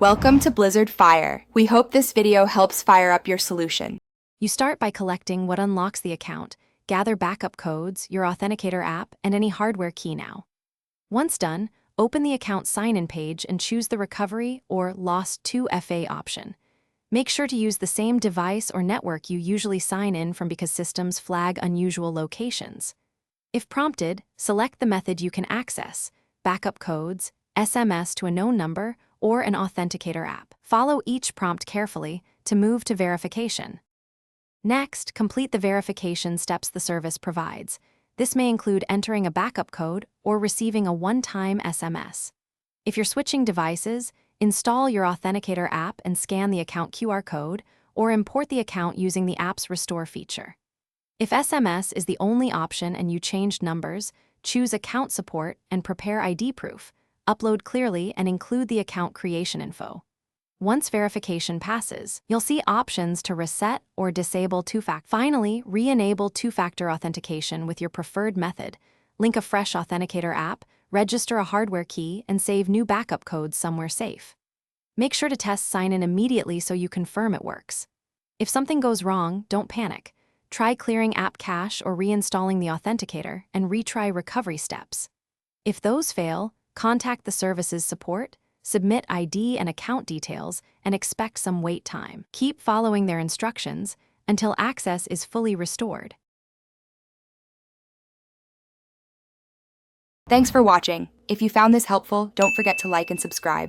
Welcome to Blizzard Fire. We hope this video helps fire up your solution. You start by collecting what unlocks the account, gather backup codes, your Authenticator app, and any hardware key now. Once done, open the account sign-in page and choose the Recovery or Lost 2FA option. Make sure to use the same device or network you usually sign in from because systems flag unusual locations. If prompted, select the method you can access, backup codes, SMS to a known number, or an Authenticator app. Follow each prompt carefully to move to verification. Next, complete the verification steps the service provides. This may include entering a backup code or receiving a one-time SMS. If you're switching devices, install your Authenticator app and scan the account QR code, or import the account using the app's Restore feature. If SMS is the only option and you changed numbers, choose Account Support and prepare ID proof. Upload clearly and include the account creation info. Once verification passes, you'll see options to reset or disable two-factor. Finally, re-enable two-factor authentication with your preferred method. Link a fresh Authenticator app, register a hardware key, and save new backup codes somewhere safe. Make sure to test sign-in immediately so you confirm it works. If something goes wrong, don't panic. Try clearing app cache or reinstalling the Authenticator and retry recovery steps. If those fail, contact the service's support, submit ID and account details, and expect some wait time. Keep following their instructions until access is fully restored. Thanks for watching. If you found this helpful, don't forget to like and subscribe.